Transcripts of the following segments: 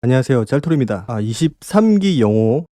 안녕하세요. 짤토리입니다. 23기 영호.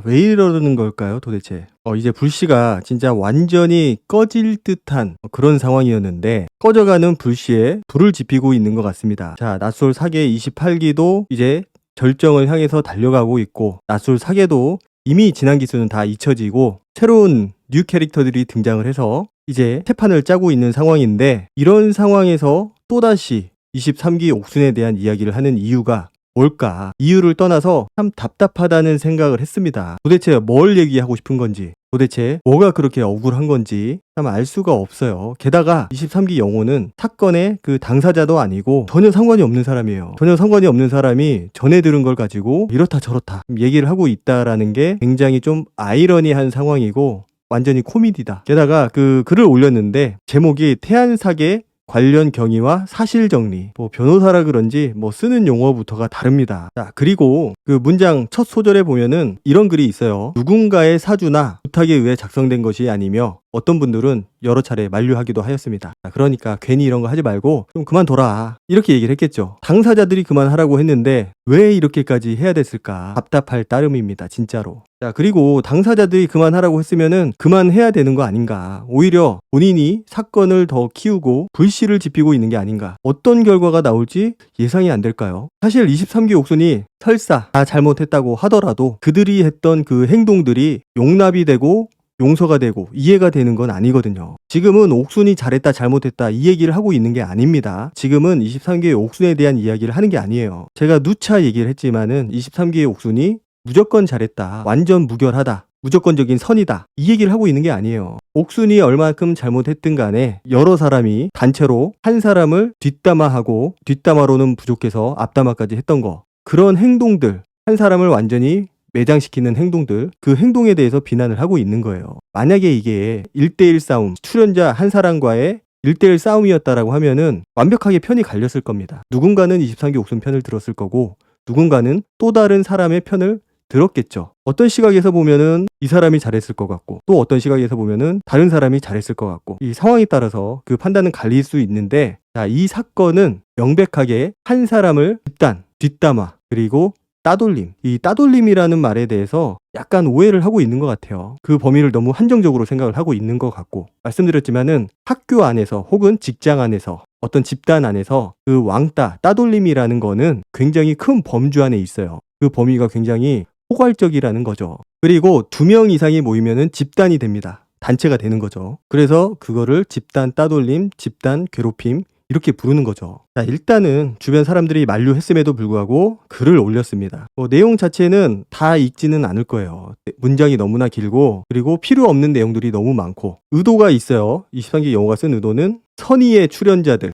왜 이러는 걸까요, 도대체? 이제 불씨가 진짜 완전히 꺼질 듯한 그런 상황이었는데, 꺼져가는 불씨에 불을 지피고 있는 것 같습니다. 자, 낫솔 사계 28기도 이제 절정을 향해서 달려가고 있고, 낫솔 사계도 이미 지난 기수는 다 잊혀지고, 새로운 뉴 캐릭터들이 등장을 해서 이제 태판을 짜고 있는 상황인데, 이런 상황에서 또다시 23기 옥순에 대한 이야기를 하는 이유가 뭘까? 이유를 떠나서 참 답답하다는 생각을 했습니다. 도대체 뭘 얘기하고 싶은 건지, 도대체 뭐가 그렇게 억울한 건지 참 알 수가 없어요. 게다가 23기 영호는 사건의 그 당사자도 아니고 전혀 상관이 없는 사람이에요. 전혀 상관이 없는 사람이 전해 들은 걸 가지고 이렇다 저렇다 얘기를 하고 있다라는 게 굉장히 좀 아이러니한 상황이고 완전히 코미디다. 게다가 그 글을 올렸는데 제목이 태안사계 관련 경위와 사실 정리. 변호사라 그런지 쓰는 용어부터가 다릅니다. 자, 그리고 그 문장 첫 소절에 보면은 이런 글이 있어요. 누군가의 사주나 부탁에 의해 작성된 것이 아니며 어떤 분들은 여러 차례 만류하기도 하였습니다. 자, 그러니까 괜히 이런 거 하지 말고 좀 그만둬라. 이렇게 얘기를 했겠죠. 당사자들이 그만하라고 했는데 왜 이렇게까지 해야 됐을까? 답답할 따름입니다. 진짜로. 자, 그리고 당사자들이 그만하라고 했으면은 그만해야 되는 거 아닌가. 오히려 본인이 사건을 더 키우고 불씨를 지피고 있는 게 아닌가. 어떤 결과가 나올지 예상이 안 될까요? 사실 23기 옥순이 설사 다 잘못했다고 하더라도 그들이 했던 그 행동들이 용납이 되고 용서가 되고 이해가 되는 건 아니거든요. 지금은 옥순이 잘했다 잘못했다 이 얘기를 하고 있는 게 아닙니다. 지금은 23기의 옥순에 대한 이야기를 하는 게 아니에요. 제가 누차 얘기를 했지만은 23기의 옥순이 무조건 잘했다, 완전 무결하다, 무조건적인 선이다 이 얘기를 하고 있는 게 아니에요. 옥순이 얼만큼 잘못했든 간에 여러 사람이 단체로 한 사람을 뒷담화하고 뒷담화로는 부족해서 앞담화까지 했던 거, 그런 행동들, 한 사람을 완전히 매장시키는 행동들, 그 행동에 대해서 비난을 하고 있는 거예요. 만약에 이게 1대1 싸움, 출연자 한 사람과의 1대1 싸움이었다라고 하면은 완벽하게 편이 갈렸을 겁니다. 누군가는 23기 옥순 편을 들었을 거고 누군가는 또 다른 사람의 편을 들었겠죠. 어떤 시각에서 보면은 이 사람이 잘했을 것 같고 또 어떤 시각에서 보면은 다른 사람이 잘했을 것 같고 이 상황에 따라서 그 판단은 갈릴 수 있는데, 자, 이 사건은 명백하게 한 사람을 집단, 뒷담화, 그리고 따돌림, 이 따돌림이라는 말에 대해서 약간 오해를 하고 있는 것 같아요. 그 범위를 너무 한정적으로 생각을 하고 있는 것 같고, 말씀드렸지만은 학교 안에서 혹은 직장 안에서 어떤 집단 안에서 그 왕따, 따돌림이라는 거는 굉장히 큰 범주 안에 있어요. 그 범위가 굉장히 포괄적이라는 거죠. 그리고 2명 이상이 모이면은 집단이 됩니다. 단체가 되는 거죠. 그래서 그거를 집단 따돌림, 집단 괴롭힘 이렇게 부르는 거죠. 자, 일단은 주변 사람들이 만류했음에도 불구하고 글을 올렸습니다. 내용 자체는 다 읽지는 않을 거예요. 문장이 너무나 길고 그리고 필요 없는 내용들이 너무 많고 의도가 있어요. 23기 영호가 쓴 의도는 선의의 출연자들,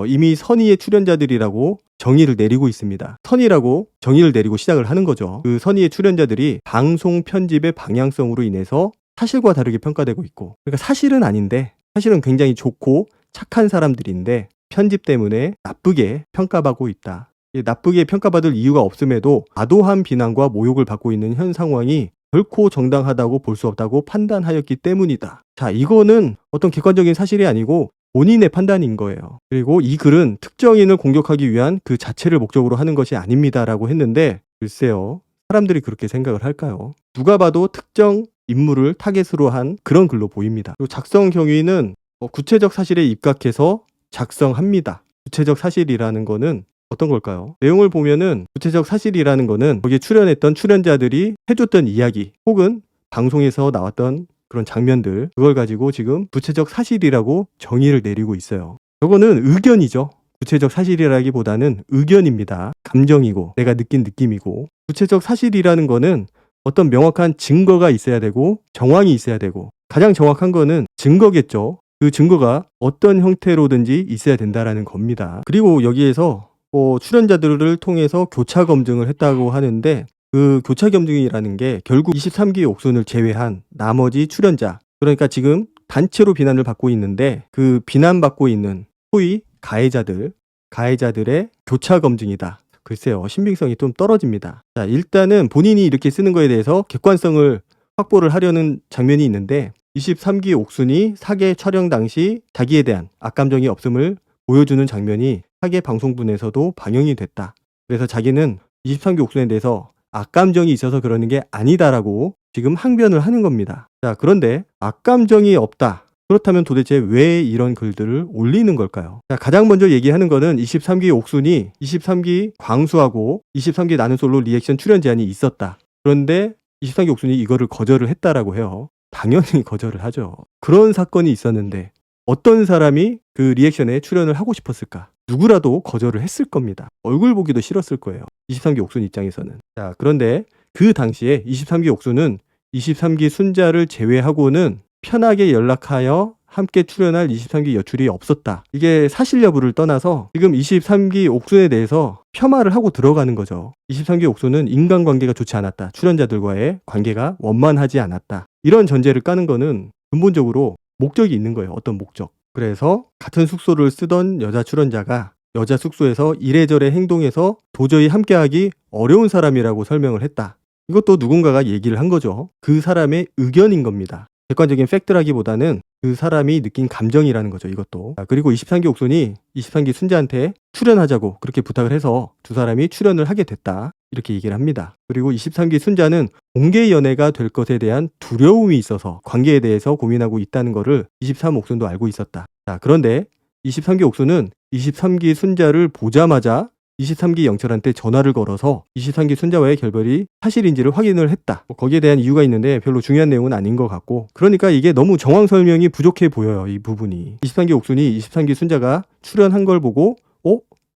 이미 선의의 출연자들이라고 정의를 내리고 있습니다. 선의라고 정의를 내리고 시작을 하는 거죠. 그 선의의 출연자들이 방송 편집의 방향성으로 인해서 사실과 다르게 평가되고 있고, 그러니까 사실은 아닌데 사실은 굉장히 좋고 착한 사람들인데 편집 때문에 나쁘게 평가받고 있다. 나쁘게 평가받을 이유가 없음에도 과도한 비난과 모욕을 받고 있는 현 상황이 결코 정당하다고 볼 수 없다고 판단하였기 때문이다. 자, 이거는 어떤 객관적인 사실이 아니고 본인의 판단인 거예요. 그리고 이 글은 특정인을 공격하기 위한 그 자체를 목적으로 하는 것이 아닙니다라고 했는데, 글쎄요, 사람들이 그렇게 생각을 할까요? 누가 봐도 특정 인물을 타겟으로 한 그런 글로 보입니다. 그리고 작성 경위는 구체적 사실에 입각해서 작성합니다. 구체적 사실이라는 거는 어떤 걸까요? 내용을 보면은 구체적 사실이라는 거는 거기에 출연했던 출연자들이 해줬던 이야기 혹은 방송에서 나왔던 그런 장면들, 그걸 가지고 지금 구체적 사실이라고 정의를 내리고 있어요. 이거는 의견이죠. 구체적 사실이라기보다는 의견입니다. 감정이고 내가 느낀 느낌이고, 구체적 사실이라는 거는 어떤 명확한 증거가 있어야 되고 정황이 있어야 되고, 가장 정확한 거는 증거겠죠. 그 증거가 어떤 형태로든지 있어야 된다라는 겁니다. 그리고 여기에서 출연자들을 통해서 교차 검증을 했다고 하는데, 그 교차 검증이라는 게 결국 23기 옥순을 제외한 나머지 출연자, 그러니까 지금 단체로 비난을 받고 있는데 그 비난받고 있는 소위 가해자들의 교차 검증이다. 글쎄요, 신빙성이 좀 떨어집니다. 자, 일단은 본인이 이렇게 쓰는 거에 대해서 객관성을 확보를 하려는 장면이 있는데, 23기 옥순이 사계 촬영 당시 자기에 대한 악감정이 없음을 보여주는 장면이 사계 방송분에서도 방영이 됐다. 그래서 자기는 23기 옥순에 대해서 악감정이 있어서 그러는 게 아니다라고 지금 항변을 하는 겁니다. 자, 그런데 악감정이 없다. 그렇다면 도대체 왜 이런 글들을 올리는 걸까요? 자, 가장 먼저 얘기하는 거는 23기 옥순이 23기 광수하고 23기 나는 솔로 리액션 출연 제안이 있었다. 그런데 23기 옥순이 이거를 거절을 했다라고 해요. 당연히 거절을 하죠. 그런 사건이 있었는데 어떤 사람이 그 리액션에 출연을 하고 싶었을까? 누구라도 거절을 했을 겁니다. 얼굴 보기도 싫었을 거예요. 23기 옥순 입장에서는. 자, 그런데 그 당시에 23기 옥순은 23기 순자를 제외하고는 편하게 연락하여 함께 출연할 23기 여출이 없었다. 이게 사실 여부를 떠나서 지금 23기 옥순에 대해서 폄하를 하고 들어가는 거죠. 23기 옥순은 인간관계가 좋지 않았다. 출연자들과의 관계가 원만하지 않았다. 이런 전제를 까는 거는 근본적으로 목적이 있는 거예요. 어떤 목적. 그래서 같은 숙소를 쓰던 여자 출연자가 여자 숙소에서 이래저래 행동해서 도저히 함께하기 어려운 사람이라고 설명을 했다. 이것도 누군가가 얘기를 한 거죠. 그 사람의 의견인 겁니다. 객관적인 팩트라기보다는 그 사람이 느낀 감정이라는 거죠. 이것도. 그리고 23기 옥순이 23기 순자한테 출연하자고 그렇게 부탁을 해서 두 사람이 출연을 하게 됐다. 이렇게 얘기를 합니다. 그리고 23기 순자는 공개 연애가 될 것에 대한 두려움이 있어서 관계에 대해서 고민하고 있다는 거를 23 옥순도 알고 있었다. 자, 그런데 23기 옥순은 23기 순자를 보자마자 23기 영철한테 전화를 걸어서 23기 순자와의 결별이 사실인지를 확인을 했다. 거기에 대한 이유가 있는데 별로 중요한 내용은 아닌 것 같고, 그러니까 이게 너무 정황 설명이 부족해 보여요. 이 부분이. 23기 옥순이 23기 순자가 출연한 걸 보고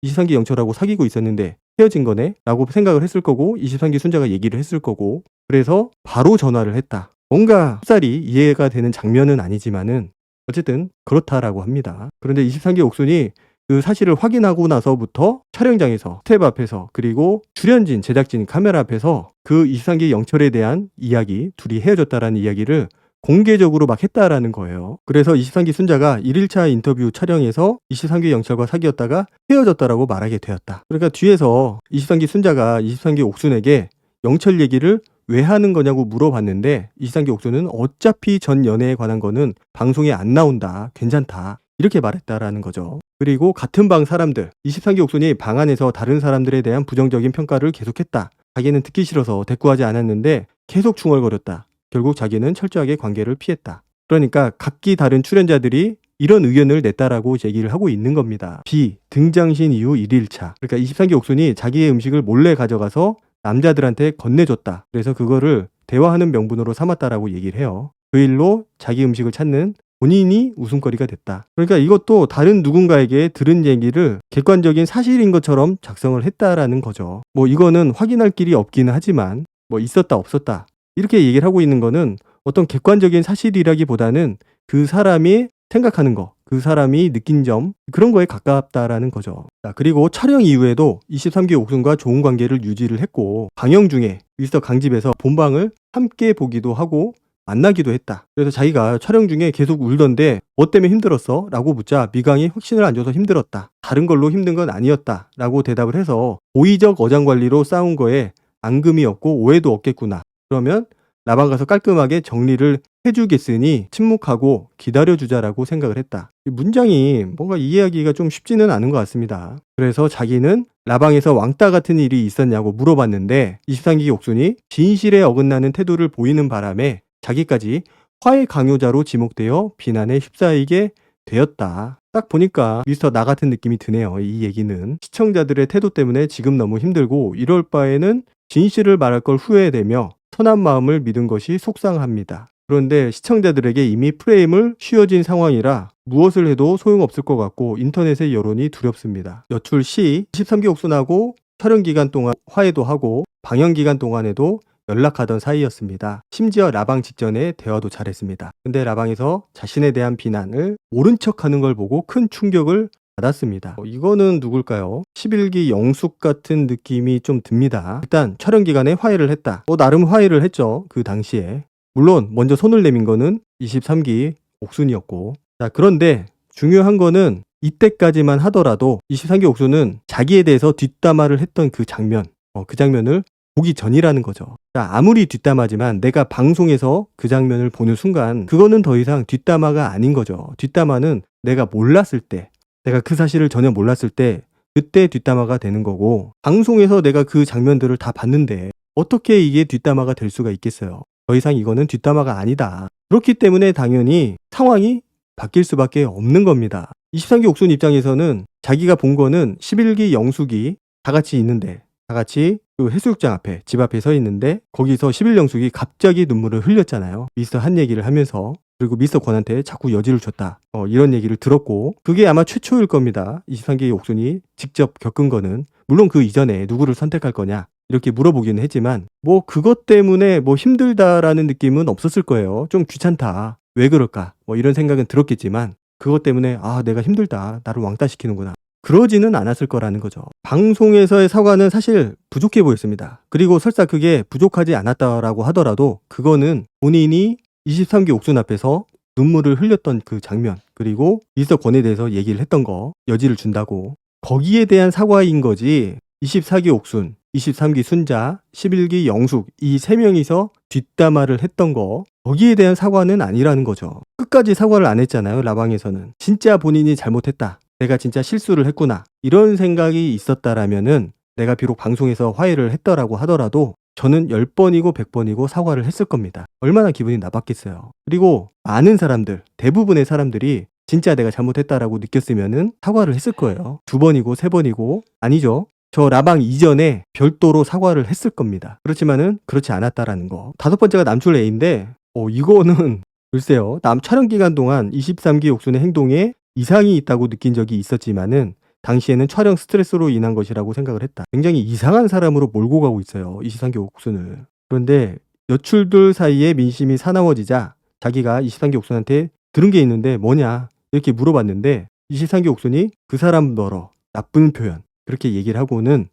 23기 영철하고 사귀고 있었는데 헤어진 거네? 라고 생각을 했을 거고, 23기 순자가 얘기를 했을 거고, 그래서 바로 전화를 했다. 뭔가 흡살이 이해가 되는 장면은 아니지만은 어쨌든 그렇다라고 합니다. 그런데 23기 옥순이 그 사실을 확인하고 나서부터 촬영장에서 스텝 앞에서 그리고 출연진, 제작진 카메라 앞에서 그 23기 영철에 대한 이야기, 둘이 헤어졌다라는 이야기를 공개적으로 막 했다라는 거예요. 그래서 23기 순자가 1일차 인터뷰 촬영에서 23기 영철과 사귀었다가 헤어졌다라고 말하게 되었다. 그러니까 뒤에서 23기 순자가 23기 옥순에게 영철 얘기를 왜 하는 거냐고 물어봤는데 23기 옥순은 어차피 전 연애에 관한 거는 방송에 안 나온다. 괜찮다. 이렇게 말했다라는 거죠. 그리고 같은 방 사람들, 23기 옥순이 방 안에서 다른 사람들에 대한 부정적인 평가를 계속했다. 자기는 듣기 싫어서 대꾸하지 않았는데 계속 중얼거렸다. 결국 자기는 철저하게 관계를 피했다. 그러니까 각기 다른 출연자들이 이런 의견을 냈다라고 얘기를 하고 있는 겁니다. B. 등장신 이후 1일차. 그러니까 23기 옥순이 자기의 음식을 몰래 가져가서 남자들한테 건네줬다. 그래서 그거를 대화하는 명분으로 삼았다라고 얘기를 해요. 그 일로 자기 음식을 찾는 본인이 웃음거리가 됐다. 그러니까 이것도 다른 누군가에게 들은 얘기를 객관적인 사실인 것처럼 작성을 했다라는 거죠. 뭐 이거는 확인할 길이 없기는 하지만 뭐 있었다 없었다 이렇게 얘기를 하고 있는 거는 어떤 객관적인 사실이라기보다는 그 사람이 생각하는 거, 그 사람이 느낀 점, 그런 거에 가깝다라는 거죠. 자, 그리고 촬영 이후에도 23기 옥순과 좋은 관계를 유지를 했고, 방영 중에 미스터 강집에서 본방을 함께 보기도 하고 만나기도 했다. 그래서 자기가 촬영 중에 계속 울던데 뭐 때문에 힘들었어? 라고 묻자 미강이 확신을 안 줘서 힘들었다. 다른 걸로 힘든 건 아니었다. 라고 대답을 해서 고의적 어장관리로 싸운 거에 앙금이 없고 오해도 없겠구나. 그러면 라방 가서 깔끔하게 정리를 해주겠으니 침묵하고 기다려주자라고 생각을 했다. 이 문장이 뭔가 이해하기가 좀 쉽지는 않은 것 같습니다. 그래서 자기는 라방에서 왕따 같은 일이 있었냐고 물어봤는데 23기 옥순이 진실에 어긋나는 태도를 보이는 바람에 자기까지 화해 강요자로 지목되어 비난에 휩싸이게 되었다. 딱 보니까 미스터 나 같은 느낌이 드네요. 이 얘기는 시청자들의 태도 때문에 지금 너무 힘들고 이럴 바에는 진실을 말할 걸 후회되며 선한 마음을 믿은 것이 속상합니다. 그런데 시청자들에게 이미 프레임을 씌워진 상황이라 무엇을 해도 소용없을 것 같고 인터넷의 여론이 두렵습니다. 여출 시 23기 옥순하고 촬영 기간 동안 화해도 하고 방영 기간 동안에도 연락하던 사이였습니다. 심지어 라방 직전에 대화도 잘했습니다. 근데 라방에서 자신에 대한 비난을 모른 척하는 걸 보고 큰 충격을 받았습니다. 이거는 누굴까요? 11기 영숙 같은 느낌이 좀 듭니다. 일단 촬영 기간에 화해를 했다. 나름 화해를 했죠. 그 당시에. 물론 먼저 손을 내민 거는 23기 옥순이었고, 자, 그런데 중요한 거는 이때까지만 하더라도 23기 옥순은 자기에 대해서 뒷담화를 했던 그 장면, 그 장면을 보기 전이라는 거죠. 자, 아무리 뒷담화지만 내가 방송에서 그 장면을 보는 순간 그거는 더 이상 뒷담화가 아닌 거죠. 뒷담화는 내가 몰랐을 때, 내가 그 사실을 전혀 몰랐을 때 그때 뒷담화가 되는 거고, 방송에서 내가 그 장면들을 다 봤는데 어떻게 이게 뒷담화가 될 수가 있겠어요. 더 이상 이거는 뒷담화가 아니다. 그렇기 때문에 당연히 상황이 바뀔 수밖에 없는 겁니다. 23기 옥순 입장에서는 자기가 본 거는 11기 영숙이 다 같이 있는데, 다 같이 그 해수욕장 앞에, 집 앞에 서 있는데 거기서 11영숙이 갑자기 눈물을 흘렸잖아요. 미스터 한 얘기를 하면서. 그리고 미스터 권한테 자꾸 여지를 줬다. 이런 얘기를 들었고, 그게 아마 최초일 겁니다. 23기 옥순이 직접 겪은 거는. 물론 그 이전에 누구를 선택할 거냐 이렇게 물어보기는 했지만, 뭐 그것 때문에 뭐 힘들다라는 느낌은 없었을 거예요. 좀 귀찮다, 왜 그럴까, 뭐 이런 생각은 들었겠지만, 그것 때문에 아 내가 힘들다, 나를 왕따시키는구나, 그러지는 않았을 거라는 거죠. 방송에서의 사과는 사실 부족해 보였습니다. 그리고 설사 그게 부족하지 않았다라고 하더라도 그거는 본인이 23기 옥순 앞에서 눈물을 흘렸던 그 장면, 그리고 미스터 권에 대해서 얘기를 했던 거, 여지를 준다고, 거기에 대한 사과인 거지, 24기 옥순, 23기 순자, 11기 영숙, 이 3명이서 뒷담화를 했던 거, 거기에 대한 사과는 아니라는 거죠. 끝까지 사과를 안 했잖아요. 라방에서는 진짜 본인이 잘못했다, 내가 진짜 실수를 했구나, 이런 생각이 있었다라면은 내가 비록 방송에서 화해를 했더라고 하더라도 저는 10번이고 100번이고 사과를 했을 겁니다. 얼마나 기분이 나빴겠어요. 그리고 많은 사람들, 대부분의 사람들이 진짜 내가 잘못했다라고 느꼈으면은 사과를 했을 거예요. 2번이고 3번이고, 아니죠. 저 라방 이전에 별도로 사과를 했을 겁니다. 그렇지만은 그렇지 않았다라는 거. 5번째가 남출 A인데, 이거는 글쎄요. 촬영 기간 동안 23기 옥순의 행동에 이상이 있다고 느낀 적이 있었지만은 당시에는 촬영 스트레스로 인한 것이라고 생각을 했다. 굉장히 이상한 사람으로 몰고 가고 있어요, 23기 옥순을. 그런데 여출들 사이에 민심이 사나워지자 자기가 23기 옥순한테 들은 게 있는데 뭐냐 이렇게 물어봤는데, 23기 옥순이 그 사람 너러 나쁜 표현 그렇게 얘기를 하고는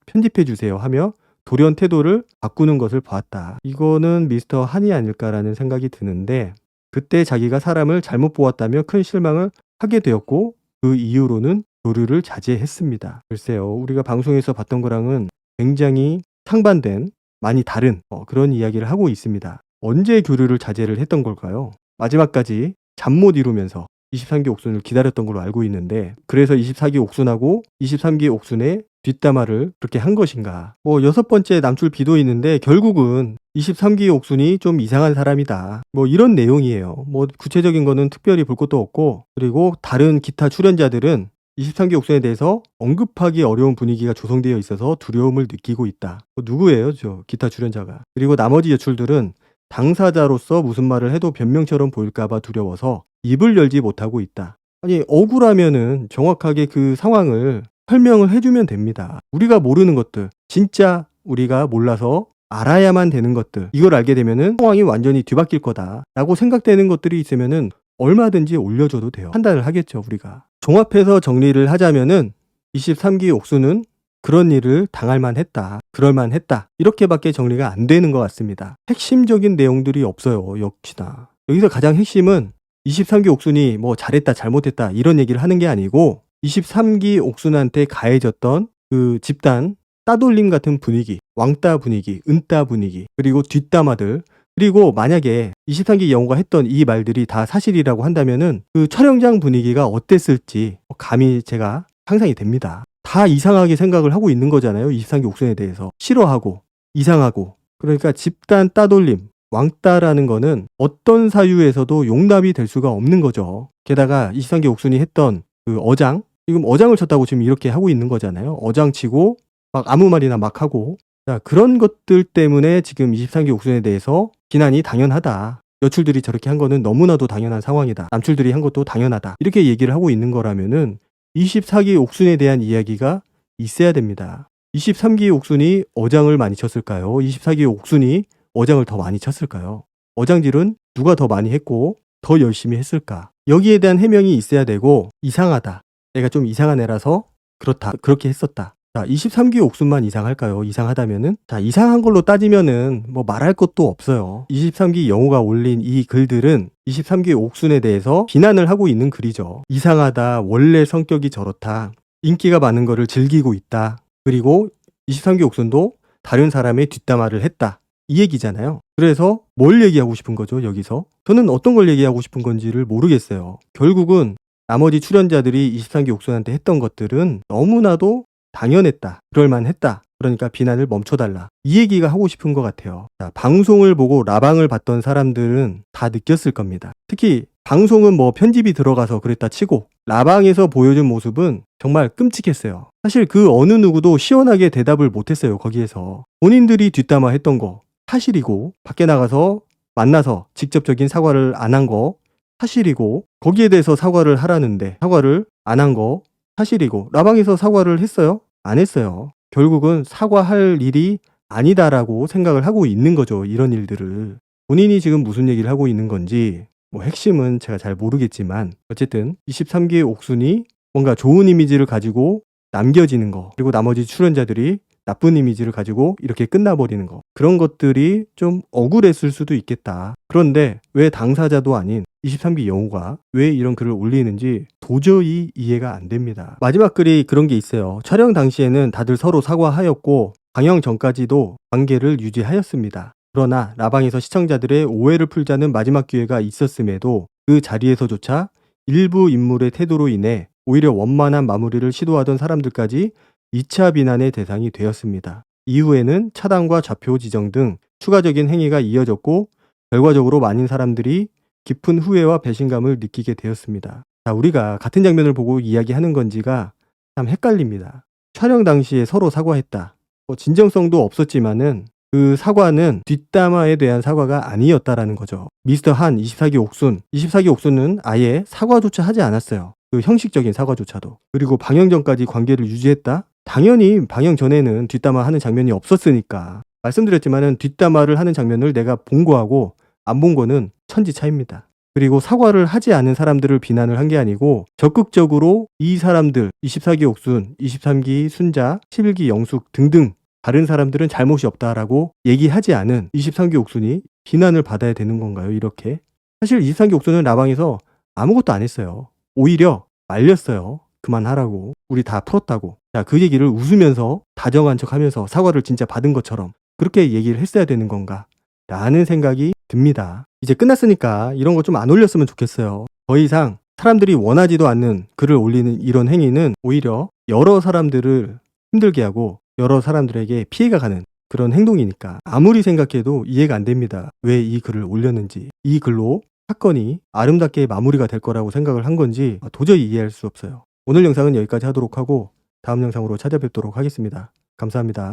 편집해 주세요 하며 돌연 태도를 바꾸는 것을 보았다. 이거는 미스터 한이 아닐까라는 생각이 드는데, 그때 자기가 사람을 잘못 보았다며 큰 실망을 하게 되었고, 그 이후로는 교류를 자제했습니다. 글쎄요, 우리가 방송에서 봤던 거랑은 굉장히 상반된, 많이 다른 그런 이야기를 하고 있습니다. 언제 교류를 자제를 했던 걸까요? 마지막까지 잠 못 이루면서 23기 옥순을 기다렸던 걸로 알고 있는데, 그래서 24기 옥순하고 23기 옥순의 뒷담화를 그렇게 한 것인가. 6번째 남출 B도 있는데 결국은 23기 옥순이 좀 이상한 사람이다, 이런 내용이에요. 구체적인 거는 특별히 볼 것도 없고, 그리고 다른 기타 출연자들은 23기 옥순에 대해서 언급하기 어려운 분위기가 조성되어 있어서 두려움을 느끼고 있다. 누구예요, 저 기타 출연자가. 그리고 나머지 여출들은 당사자로서 무슨 말을 해도 변명처럼 보일까봐 두려워서 입을 열지 못하고 있다. 아니, 억울하면은 정확하게 그 상황을 설명을 해주면 됩니다. 우리가 모르는 것들, 진짜 우리가 몰라서 알아야만 되는 것들, 이걸 알게 되면은 상황이 완전히 뒤바뀔 거다라고 생각되는 것들이 있으면은 얼마든지 올려줘도 돼요. 판단을 하겠죠, 우리가. 종합해서 정리를 하자면은 23기 옥수는 그런 일을 당할만 했다, 그럴만 했다, 이렇게밖에 정리가 안 되는 것 같습니다. 핵심적인 내용들이 없어요, 역시나. 여기서 가장 핵심은 23기 옥순이 잘했다 잘못했다 이런 얘기를 하는 게 아니고, 23기 옥순한테 가해졌던 그 집단 따돌림 같은 분위기, 왕따 분위기, 은따 분위기, 그리고 뒷담화들, 그리고 만약에 23기 영호가 했던 이 말들이 다 사실이라고 한다면은 그 촬영장 분위기가 어땠을지 감히 제가 상상이 됩니다. 다 이상하게 생각을 하고 있는 거잖아요, 23기 옥순에 대해서. 싫어하고 이상하고. 그러니까 집단 따돌림, 왕따라는 거는 어떤 사유에서도 용납이 될 수가 없는 거죠. 게다가 23기 옥순이 했던 그 어장, 지금 어장을 쳤다고 지금 이렇게 하고 있는 거잖아요. 어장 치고 막 아무 말이나 막 하고. 자, 그런 것들 때문에 지금 23기 옥순에 대해서 비난이 당연하다, 여출들이 저렇게 한 거는 너무나도 당연한 상황이다, 남출들이 한 것도 당연하다, 이렇게 얘기를 하고 있는 거라면은 24기 옥순에 대한 이야기가 있어야 됩니다. 23기 옥순이 어장을 많이 쳤을까요? 24기 옥순이 어장을 더 많이 쳤을까요? 어장질은 누가 더 많이 했고 더 열심히 했을까? 여기에 대한 해명이 있어야 되고, 이상하다, 내가 좀 이상한 애라서 그렇다, 그렇게 했었다. 자, 23기 옥순만 이상할까요? 이상하다면은? 자, 이상한 걸로 따지면은 말할 것도 없어요. 23기 영호가 올린 이 글들은 23기 옥순에 대해서 비난을 하고 있는 글이죠. 이상하다, 원래 성격이 저렇다, 인기가 많은 거를 즐기고 있다, 그리고 23기 옥순도 다른 사람의 뒷담화를 했다, 이 얘기잖아요. 그래서 뭘 얘기하고 싶은 거죠, 여기서? 저는 어떤 걸 얘기하고 싶은 건지를 모르겠어요. 결국은 나머지 출연자들이 23기 옥순한테 했던 것들은 너무나도 당연했다. 그럴만했다. 그러니까 비난을 멈춰달라. 이 얘기가 하고 싶은 것 같아요. 자, 방송을 보고 라방을 봤던 사람들은 다 느꼈을 겁니다. 특히 방송은 뭐 편집이 들어가서 그랬다 치고 라방에서 보여준 모습은 정말 끔찍했어요. 사실 그 어느 누구도 시원하게 대답을 못했어요. 거기에서 본인들이 뒷담화 했던 거 사실이고, 밖에 나가서 만나서 직접적인 사과를 안 한 거 사실이고, 거기에 대해서 사과를 하라는데 사과를 안 한 거 사실이고, 라방에서 사과를 했어요? 안 했어요. 결국은 사과할 일이 아니다라고 생각을 하고 있는 거죠. 이런 일들을. 본인이 지금 무슨 얘기를 하고 있는 건지 뭐 핵심은 제가 잘 모르겠지만, 어쨌든 23기의 옥순이 뭔가 좋은 이미지를 가지고 남겨지는 거, 그리고 나머지 출연자들이 나쁜 이미지를 가지고 이렇게 끝나버리는 거, 그런 것들이 좀 억울했을 수도 있겠다. 그런데 왜 당사자도 아닌 23기 영호가 왜 이런 글을 올리는지 도저히 이해가 안 됩니다. 마지막 글이 그런 게 있어요. 촬영 당시에는 다들 서로 사과하였고 방영 전까지도 관계를 유지하였습니다. 그러나 라방에서 시청자들의 오해를 풀자는 마지막 기회가 있었음에도 그 자리에서조차 일부 인물의 태도로 인해 오히려 원만한 마무리를 시도하던 사람들까지 2차 비난의 대상이 되었습니다. 이후에는 차단과 좌표 지정 등 추가적인 행위가 이어졌고, 결과적으로 많은 사람들이 깊은 후회와 배신감을 느끼게 되었습니다. 자, 우리가 같은 장면을 보고 이야기하는 건지가 참 헷갈립니다. 촬영 당시에 서로 사과했다. 진정성도 없었지만은 그 사과는 뒷담화에 대한 사과가 아니었다라는 거죠. 미스터 한 24기 옥순, 24기 옥순은 아예 사과조차 하지 않았어요. 그 형식적인 사과조차도. 그리고 방영 전까지 관계를 유지했다? 당연히 방영 전에는 뒷담화 하는 장면이 없었으니까. 말씀드렸지만은 뒷담화를 하는 장면을 내가 본 거하고 안 본 거는 천지 차이입니다. 그리고 사과를 하지 않은 사람들을 비난을 한 게 아니고 적극적으로 이 사람들, 24기 옥순, 23기 순자, 11기 영숙 등등 다른 사람들은 잘못이 없다라고 얘기하지 않은 23기 옥순이 비난을 받아야 되는 건가요? 이렇게? 사실 23기 옥순은 라방에서 아무것도 안 했어요. 오히려 말렸어요. 그만하라고. 우리 다 풀었다고. 자, 그 얘기를 웃으면서 다정한 척하면서 사과를 진짜 받은 것처럼 그렇게 얘기를 했어야 되는 건가? 라는 생각이 듭니다. 이제 끝났으니까 이런 거 좀 안 올렸으면 좋겠어요. 더 이상 사람들이 원하지도 않는 글을 올리는 이런 행위는 오히려 여러 사람들을 힘들게 하고 여러 사람들에게 피해가 가는 그런 행동이니까 아무리 생각해도 이해가 안 됩니다. 왜 이 글을 올렸는지. 이 글로 사건이 아름답게 마무리가 될 거라고 생각을 한 건지 도저히 이해할 수 없어요. 오늘 영상은 여기까지 하도록 하고 다음 영상으로 찾아뵙도록 하겠습니다. 감사합니다.